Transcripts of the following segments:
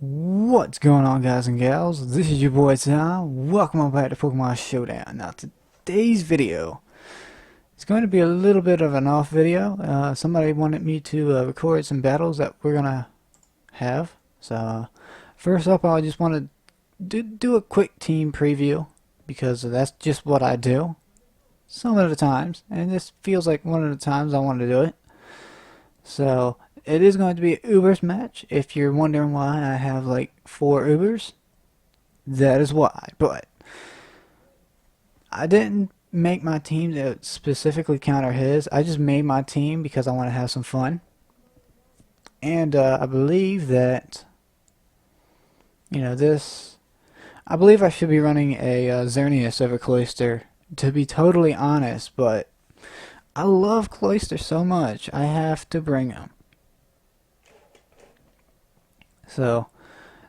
What's going on, guys and gals? This is your boy Tom. Welcome on back to Pokemon Showdown. Now today's video is going to be a little bit of an off video. Somebody wanted me to record some battles that we're gonna have. So first up, I just want to do a quick team preview because that's just what I do some of the times, and this feels like one of the times I want to do it. So it is going to be an Ubers match. If you're wondering why I have like 4 Ubers, that is why. But I didn't make my team to specifically counter his. I just made my team because I want to have some fun. And I believe that, I believe I should be running a Xerneas over Cloyster, to be totally honest, but I love Cloyster so much, I have to bring him. So,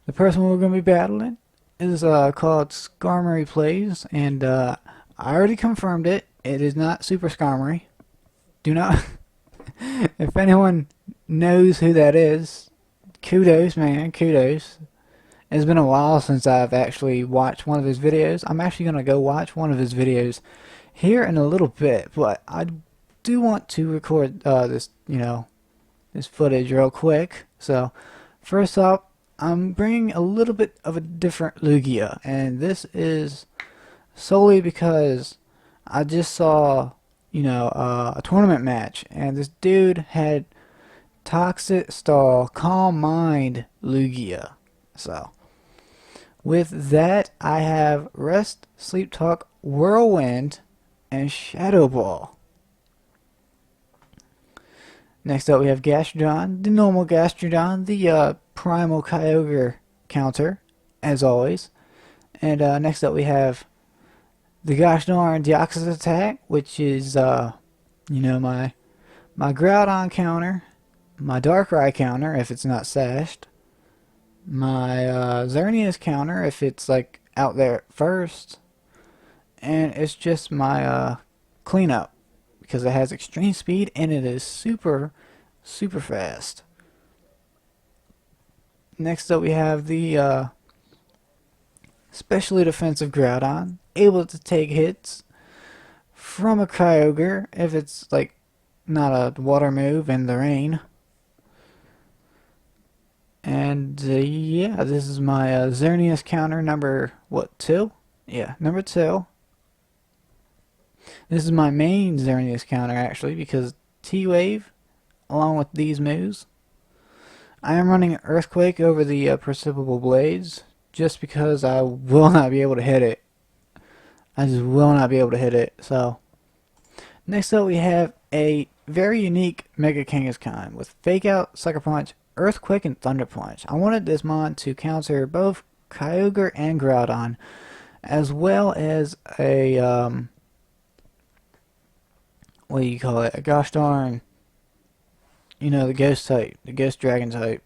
the person we're going to be battling is called SkarmoryPlays, and I already confirmed it. It is not Super Skarmory. Do not... If anyone knows who that is, kudos, man, kudos. It's been a while since I've actually watched one of his videos. I'm actually going to go watch one of his videos here in a little bit, but I do want to record this footage real quick. So, first up, I'm bringing a little bit of a different Lugia, and this is solely because I just saw, a tournament match, and this dude had Toxic Stall, Calm Mind Lugia. So, with that, I have Rest, Sleep Talk, Whirlwind, and Shadow Ball. Next up, we have Gastrodon, the normal Gastrodon, the Primal Kyogre counter, as always. And next up, we have the gosh darn Deoxys attack, which is, my Groudon counter, my Darkrai counter if it's not sashed, my Xerneas counter if it's like out there first, and it's just my cleanup because it has extreme speed and it is super fast. Next up we have the specially defensive Groudon, able to take hits from a Kyogre if it's like not a water move in the rain. And yeah, this is my Xerneas counter number, what, 2? Yeah, number 2. This is my main Xerneas counter actually, because T-Wave, along with these moves. I am running Earthquake over the Precipitable Blades, just because I will not be able to hit it. I just will not be able to hit it. So, next up we have a very unique Mega Kangaskhan with Fake Out, Sucker Punch, Earthquake, and Thunder Punch. I wanted this mon to counter both Kyogre and Groudon, as well as a, what do you call it, a gosh darn, the Ghost type, the Ghost Dragon type.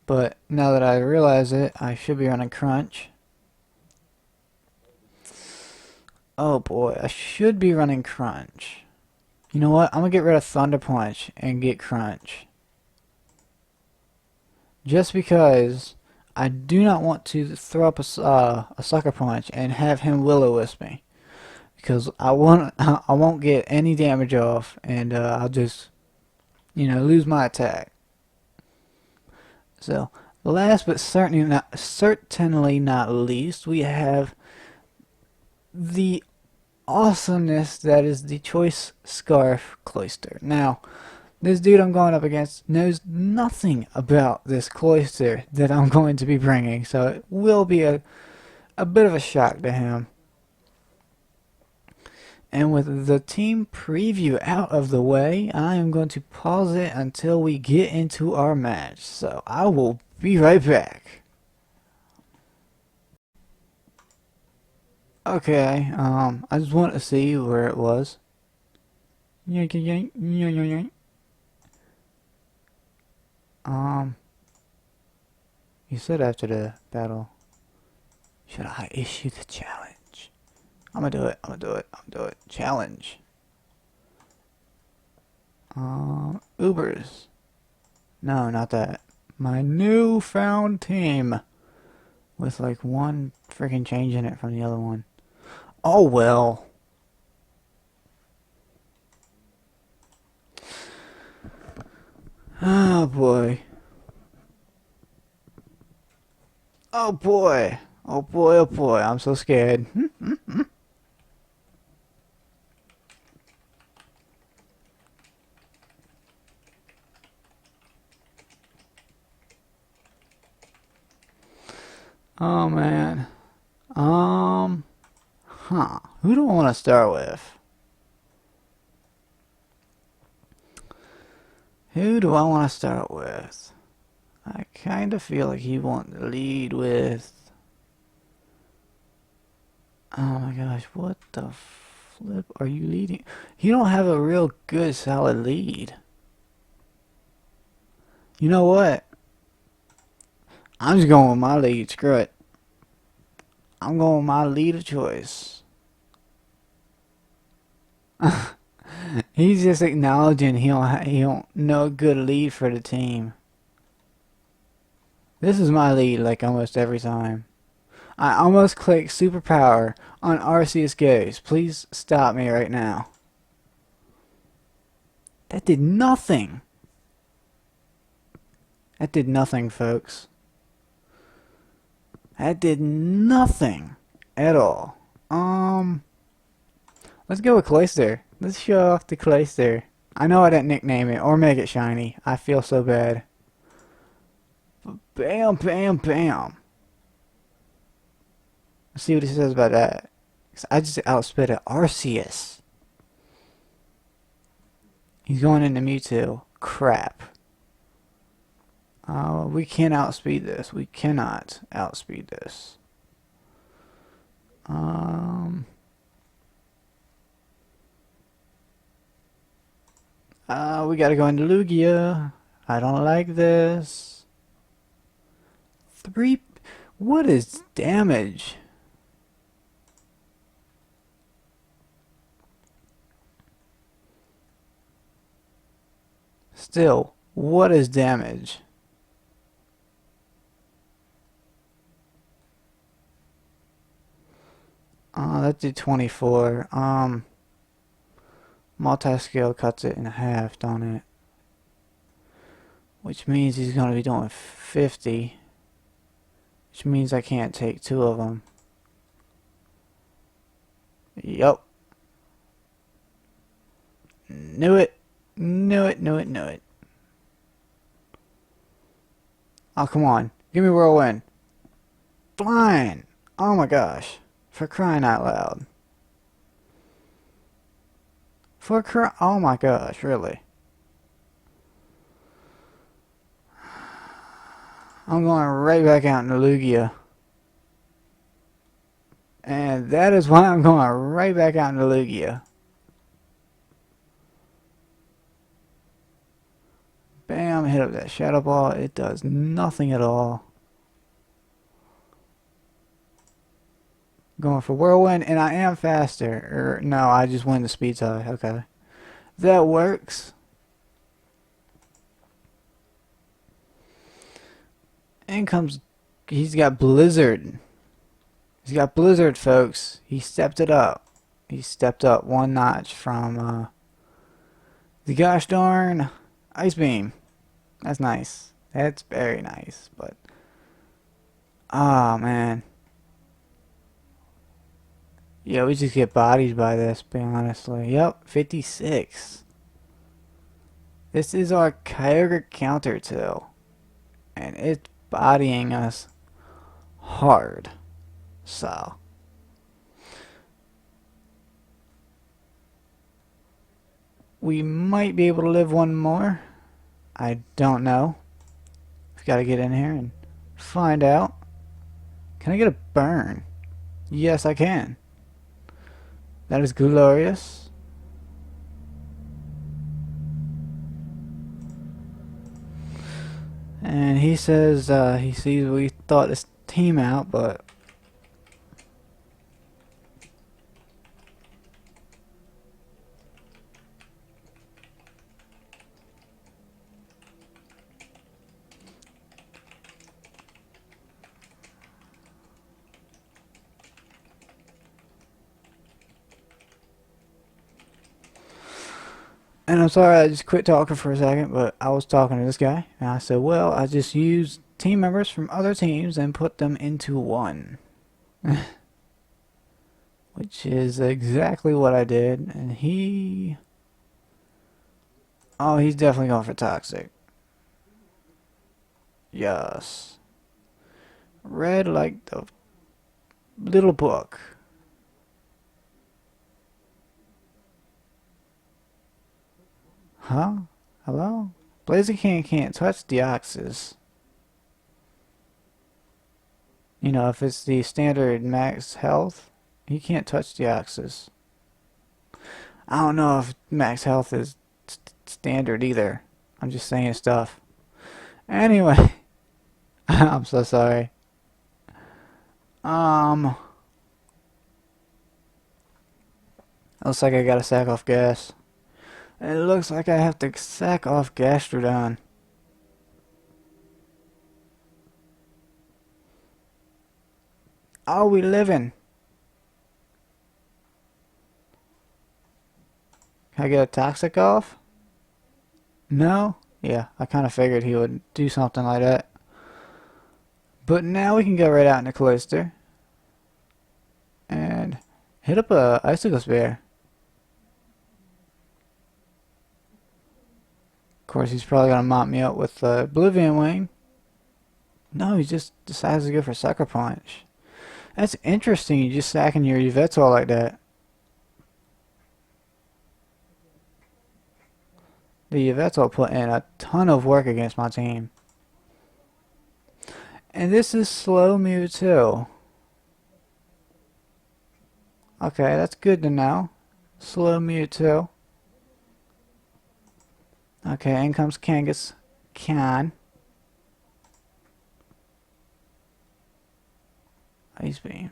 But now that I realize it, I should be running Crunch. Oh boy, I should be running Crunch. You know what? I'm going to get rid of Thunder Punch and get Crunch. Just because I do not want to throw up a Sucker Punch and have him Will-O-Wisp me. Because I won't get any damage off, and I'll just, lose my attack. So, last but certainly not least, we have the awesomeness that is the Choice Scarf Cloyster. Now, this dude I'm going up against knows nothing about this Cloyster that I'm going to be bringing, so it will be a bit of a shock to him. And with the team preview out of the way, I am going to pause it until we get into our match. So I will be right back. Okay, I just want to see where it was. You said after the battle, should I issue the challenge? I'm gonna do it. Challenge. Ubers. No, not that. My newfound team. With like one freaking change in it from the other one. Oh well. Oh boy. Oh boy. Oh boy, oh boy. I'm so scared. Oh man. Who do I want to start with? Who do I want to start with? I kind of feel like he wants to lead with... Oh my gosh, what the flip are you leading? You don't have a real good solid lead. You know what? I'm just going with my lead, screw it. I'm going with my lead of choice. He's just acknowledging he don't know a good lead for the team. This is my lead like almost every time. I almost clicked superpower on Arceus Goes. Please stop me right now. That did nothing. That did nothing, folks. That did nothing at all. Let's go with Clayster. Let's show off the Clayster. I know I didn't nickname it or make it shiny. I feel so bad. Bam, bam, bam. Let's see what he says about that. 'Cause I just outspit it. Arceus. He's going into Mewtwo. Crap. We can't outspeed this. We cannot outspeed this. We gotta go into Lugia. I don't like this. What is damage? Still, what is damage? That did 24. Multi-scale cuts it in half, don't it? Which means he's gonna be doing 50. Which means I can't take two of them. Yup. Knew it. Knew it, knew it, knew it. Oh, come on. Give me Whirlwind. Fine. Oh my gosh. For crying out loud. Oh my gosh, really. I'm going right back out into Lugia. And that is why I'm going right back out into Lugia. Bam, hit up that Shadow Ball. It does nothing at all. Going for Whirlwind, and I am faster. No, I just win the speed tie. Okay. That works. In comes... He's got Blizzard. He's got Blizzard, folks. He stepped it up. He stepped up one notch from the gosh darn Ice Beam. That's nice. That's very nice, but... Oh, man. Yeah, we just get bodied by this, be honestly. Yep, 56. This is our Kyogre counter too. And it's bodying us hard. So. We might be able to live one more. I don't know. We've got to get in here and find out. Can I get a burn? Yes, I can. That is glorious. And he says he sees we thought this team out, but And I'm sorry I just quit talking for a second, but I was talking to this guy, and I said, well, I just used team members from other teams and put them into one. Which is exactly what I did, and he... Oh, he's definitely going for toxic. Yes. Read like the little book. Huh? Hello? Blaziken can't touch Deoxys. You know, if it's the standard max health, he can't touch Deoxys. I don't know if max health is standard either. I'm just saying stuff. Anyway, I'm so sorry. Looks like I gotta sack off gas. It looks like I have to sack off Gastrodon. Oh, we living. Can I get a toxic off? No? Yeah, I kind of figured he would do something like that. But now we can go right out in the cloister and hit up a icicle spear. Of course, he's probably gonna mop me up with Oblivion Wing. No, he just decides to go for Sucker Punch. That's interesting. You just sacking your Yveltal like that. The Yveltal put in a ton of work against my team. And this is slow Mewtwo. Okay, that's good to know. Slow Mewtwo. Okay, in comes Kangas. Ice Beam.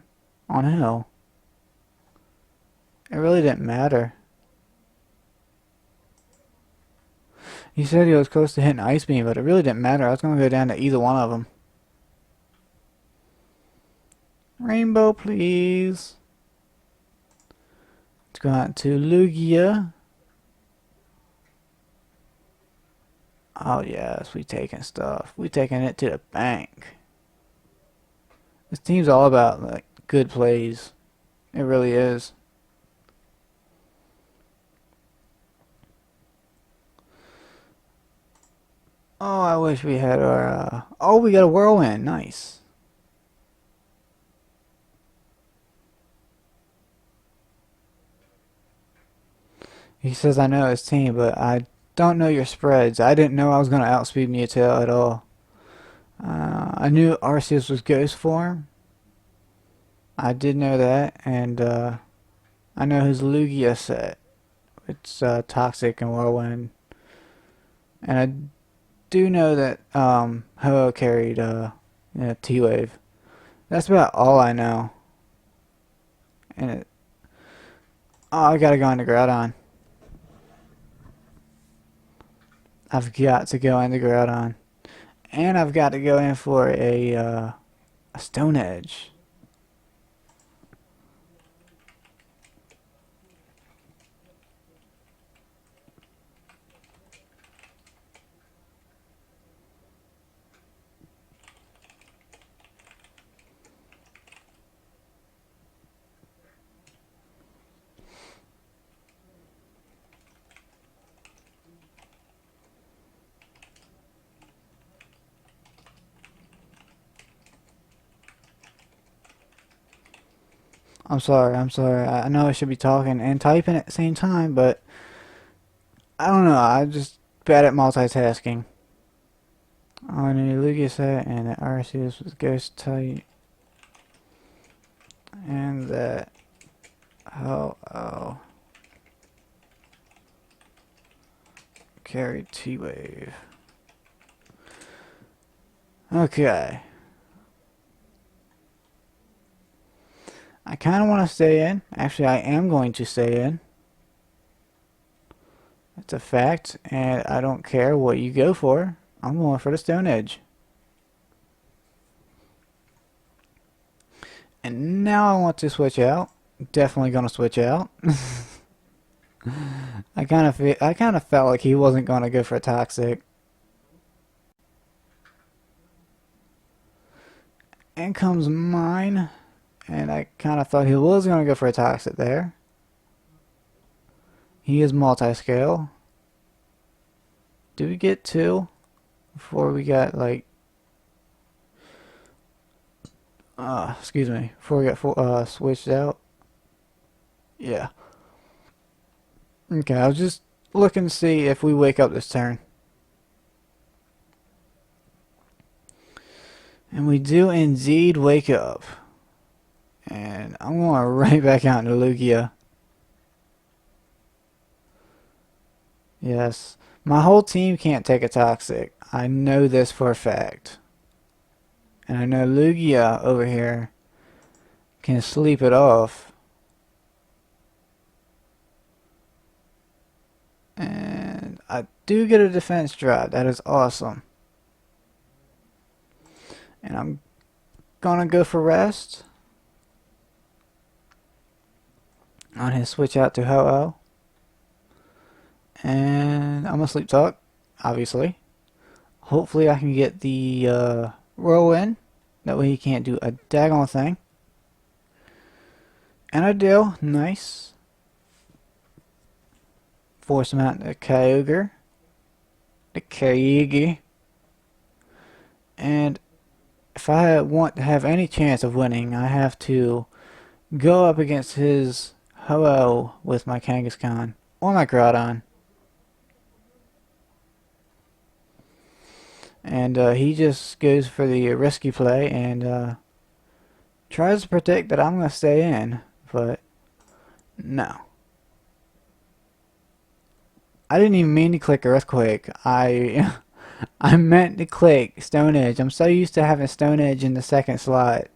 On hill. It really didn't matter. He said he was close to hitting Ice Beam, but it really didn't matter. I was going to go down to either one of them. Rainbow, please. Let's go out to Lugia. Oh yes, we taking stuff. We taking it to the bank. This team's all about like good plays. It really is. Oh, I wish we had our oh, we got a whirlwind. Nice. He says I know his team, but I don't know your spreads. I didn't know I was going to outspeed Mewtwo at all. I knew Arceus was Ghost form. I did know that, and I know his Lugia set. It's Toxic and Whirlwind. And I do know that Ho carried T-Wave. That's about all I know. And oh, I gotta go into Groudon. I've got to go into Groudon. And I've got to go in for a Stone Edge. I'm sorry. I know I should be talking and typing at the same time, but I don't know. I'm just bad at multitasking. I knew Lugia set and that Arceus was Ghost type. And that oh carried T-Wave. Okay. I kind of want to stay in. Actually, I am going to stay in. It's a fact, and I don't care what you go for. I'm going for the Stone Edge. And now I want to switch out. Definitely going to switch out. I kind of felt like he wasn't gonna go for a toxic. In comes mine, and I kind of thought he was gonna go for a toxic there. He is multi-scale. Did we get two before we got like? Excuse me. Before we got switched out. Yeah. Okay, I was just looking to see if we wake up this turn. And we do indeed wake up. And I'm going right back out into Lugia. Yes. My whole team can't take a toxic. I know this for a fact. And I know Lugia over here can sleep it off. And I do get a defense drop. That is awesome. And I'm gonna go for rest on his switch out to Ho-Oh. And I'm gonna sleep talk, obviously. Hopefully I can get the roll in. That way he can't do a daggone thing. And I do. Nice. Force him out to Kyogre. The Kyogre. And if I want to have any chance of winning, I have to go up against his Ho-Oh with my Kangaskhan or my Groudon. And he just goes for the risky play and tries to predict that I'm going to stay in, but no. I didn't even mean to click Earthquake. I meant to click Stone Edge. I'm so used to having Stone Edge in the second slot.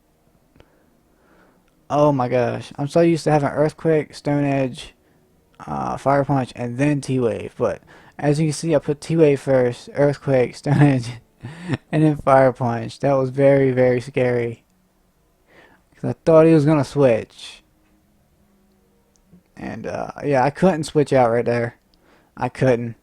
Oh my gosh. I'm so used to having Earthquake, Stone Edge, Fire Punch, and then T-Wave. But as you can see, I put T-Wave first, Earthquake, Stone Edge, and then Fire Punch. That was very, very scary. Because I thought he was going to switch. And yeah, I couldn't switch out right there. I couldn't.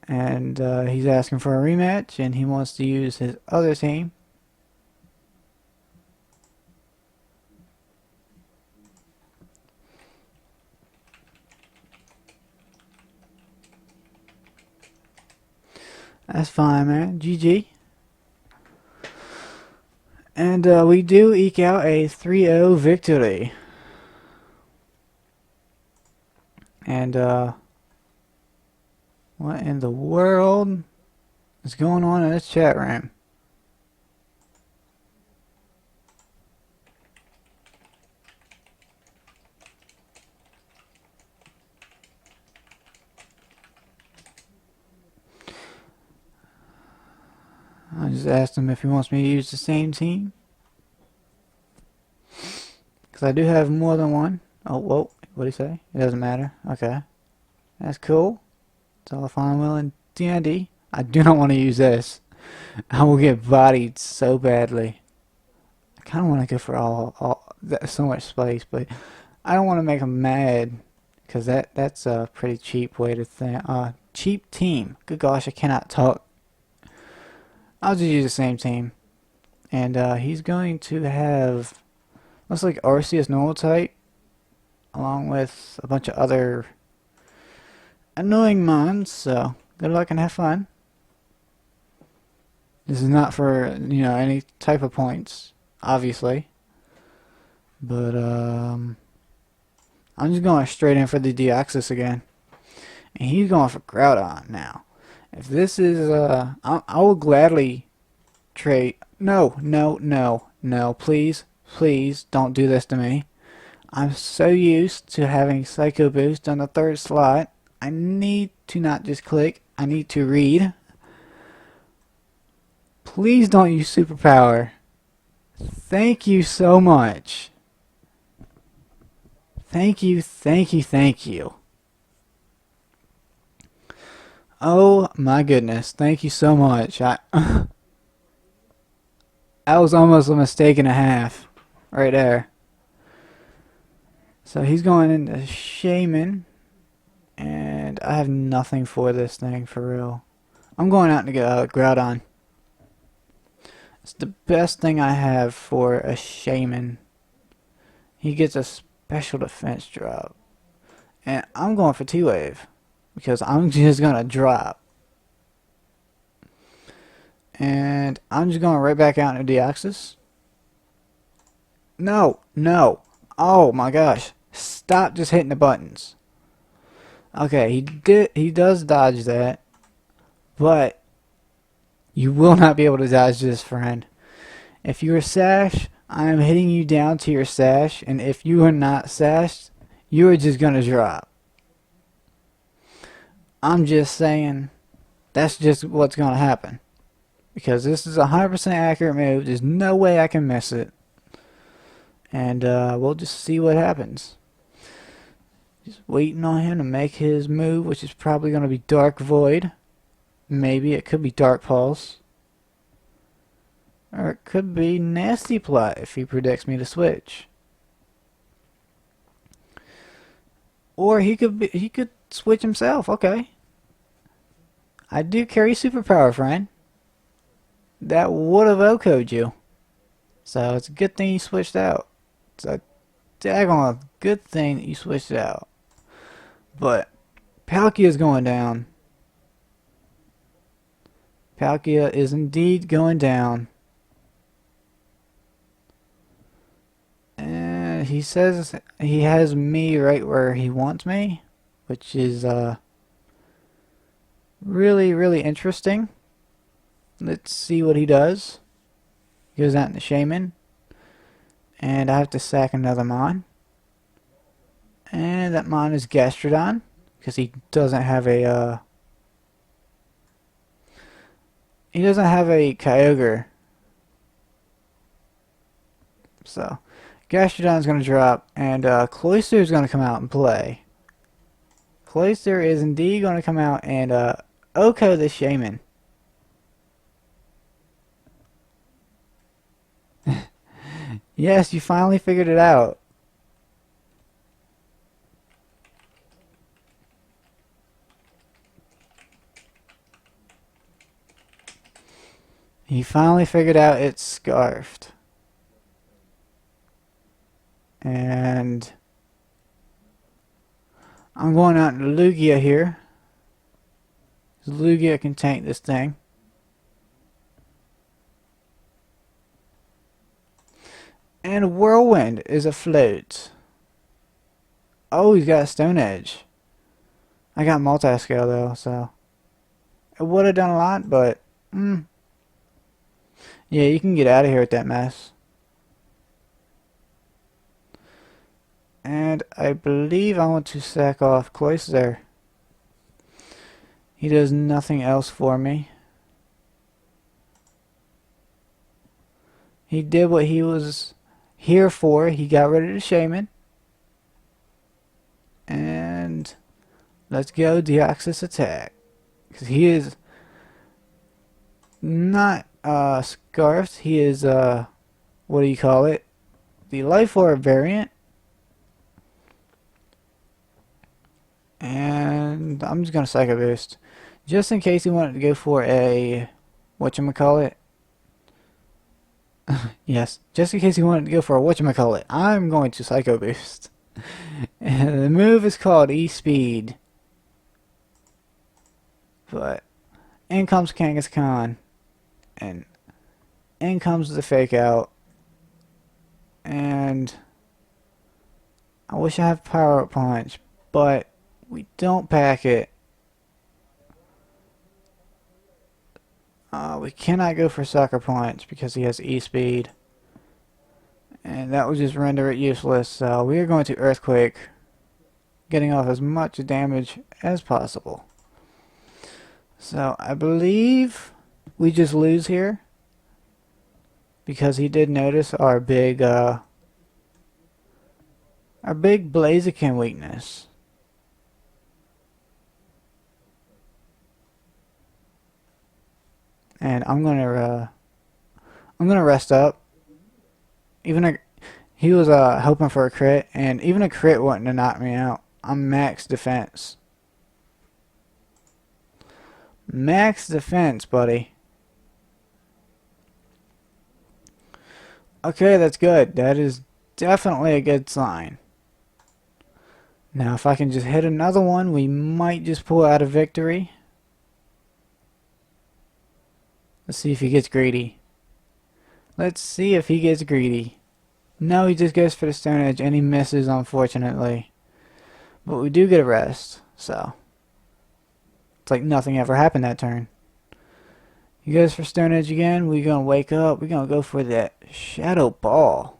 And he's asking for a rematch, and he wants to use his other team. That's fine, man. GG. And we do eke out a 3-0 victory. And what in the world is going on in this chat room? I just asked him if he wants me to use the same team. Because I do have more than one. Oh, whoa. What did he say? It doesn't matter. Okay. That's cool. It's all fine and well and dandy. I do not want to use this. I will get bodied so badly. I kind of want to go for all so much space, but I don't want to make him mad. Because that's a pretty cheap way to think. Cheap team. Good gosh, I cannot talk. I'll just use the same team. And he's going to have, looks like Arceus normal type, along with a bunch of other annoying mons, so good luck and have fun. This is not for, any type of points, obviously. But, I'm just going straight in for the Deoxys again. And he's going for Groudon now. If this is, I will gladly trade. No, please, don't do this to me. I'm so used to having Psycho Boost on the third slot. I need to not just click, I need to read. Please don't use Superpower. Thank you so much. Thank you. Oh my goodness, thank you so much. That was almost a mistake and a half right there. So he's going into Shaman, and I have nothing for this thing for real. I'm going out to get Groudon. It's the best thing I have for a Shaman. He gets a special defense drop. And I'm going for T-Wave because I'm just going to drop. And I'm just going right back out into Deoxys. No, no. Oh my gosh. Stop just hitting the buttons. Okay, he does dodge that. But you will not be able to dodge this, friend. If you are Sash, I am hitting you down to your Sash, and if you are not Sashed, you are just gonna drop. I'm just saying, that's just what's gonna happen. Because this is a 100% accurate move, there's no way I can miss it. And we'll just see what happens. Just waiting on him to make his move, which is probably gonna be Dark Void. Maybe it could be Dark Pulse. Or it could be Nasty Plot if he predicts me to switch. Or he could switch himself. Okay. I do carry superpower, friend. That would have OHKO'd you. So it's a good thing you switched out. It's a daggone good thing that you switched out. But Palkia is going down. Palkia is indeed going down. And he says he has me right where he wants me, which is really, really interesting. Let's see what he does. He goes out in the Shaman. And I have to sack another Mon. And that Mon is Gastrodon. Because he doesn't have a Kyogre. So Gastrodon's going to drop, and Cloyster is going to come out and play. Cloyster is indeed going to come out and OHKO the Shaman. Yes, you finally figured it out. He finally figured out it's Scarfed. And I'm going out to Lugia here. Lugia can tank this thing. And Whirlwind is afloat. Oh, he's got a Stone Edge. I got multi-scale though, so it would have done a lot, but yeah, you can get out of here with that mess. And I believe I want to sack off Cloyster. He does nothing else for me. He did what he was here for. He got rid of the Shaman. And let's go Deoxys attack. Because he is not Scarfed. He is, what do you call it? The Life Orb variant. And I'm just going to Psycho Boost. Just in case he wanted to go for a, whatchamacallit? Yes, just in case he wanted to go for a whatchamacallit, I'm going to Psycho Boost. And the move is called E-Speed. But in comes Kangaskhan. And in comes the Fake Out. And I wish I had Power Up Punch, but we don't pack it. We cannot go for Sucker Punch because he has E-Speed. And that would just render it useless. So we are going to Earthquake, getting off as much damage as possible. So I believe we just lose here, because he did notice our big Blaziken weakness. And I'm gonna rest up. He was hoping for a crit, and even a crit wouldn't have knocked me out. I'm max defense. Max defense, buddy. Okay, that's good. That is definitely a good sign. Now, if I can just hit another one, we might just pull out a victory. Let's see if he gets greedy. Let's see if he gets greedy. No, he just goes for the Stone Edge, and he misses, unfortunately. But we do get a rest, so it's like nothing ever happened that turn. He goes for Stone Edge again. We're going to wake up. We're going to go for that Shadow Ball.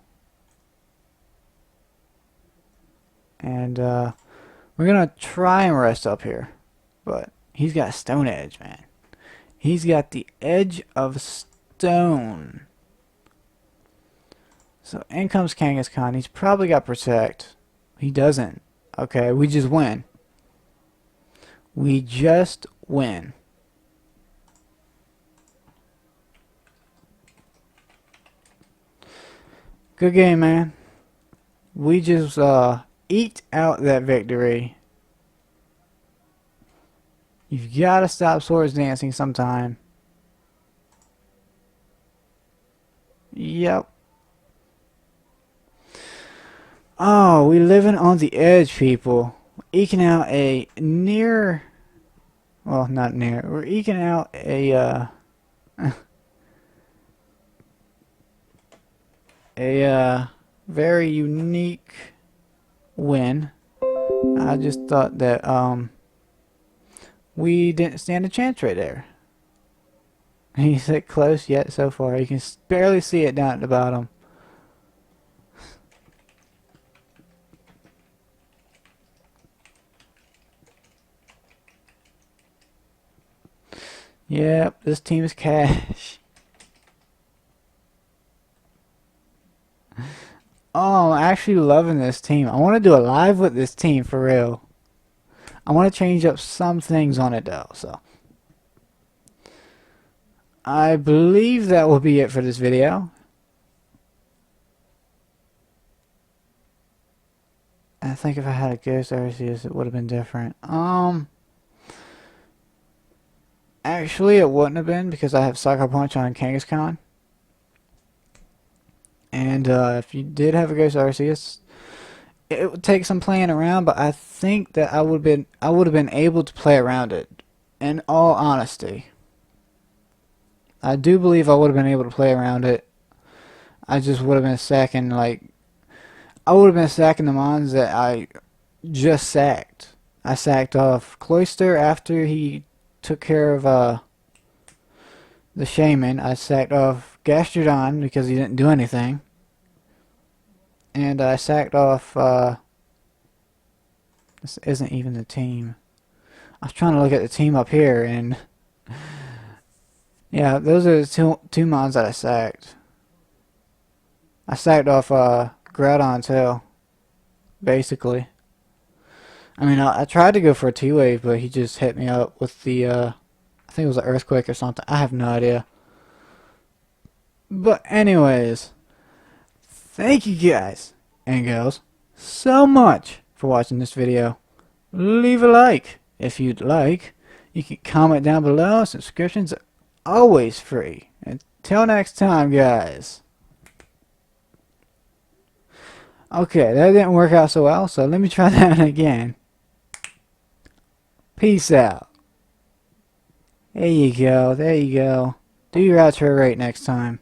And we're going to try and rest up here. But he's got Stone Edge, man. He's got the Edge of Stone. So in comes Kangaskhan. He's probably got Protect. He doesn't. Okay, we just win. We just win. Good game, man. We just eke out that victory. You've got to stop swords dancing sometime. Yep. Oh, we living on the edge, people. Eking out a near... Well, not near. We're eking out a... a very unique win. I just thought that we didn't stand a chance right there. He's hit close yet so far. You can barely see it down at the bottom. Yep, this team is cash. Oh, I'm actually loving this team. I want to do a live with this team for real. I want to change up some things on it though, so. I believe that will be it for this video. I think if I had a Ghost Arceus, it would have been different. Actually, it wouldn't have been because I have Sucker Punch on Kangaskhan. And if you did have a Ghost Arceus, it would take some playing around, but I think that I would have been able to play around it. In all honesty, I do believe I would have been able to play around it. I just would have been sacking I would have been sacking the mons that I just sacked. I sacked off Cloyster after he took care of the Shaman. I sacked off Gastrodon because he didn't do anything. And I sacked off this isn't even the team. I was trying to look at the team up here, and yeah, those are the two mons that I sacked. I sacked off Groudon too, basically. I mean, I tried to go for a T-Wave, but he just hit me up with the, I think it was an Earthquake or something. I have no idea. But anyways, thank you guys and girls so much for watching this video. Leave a like if you'd like. You can comment down below. Subscriptions are always free. Until next time, guys. Okay, that didn't work out so well, so let me try that again. Peace out. There you go, there you go. Do your outro right next time.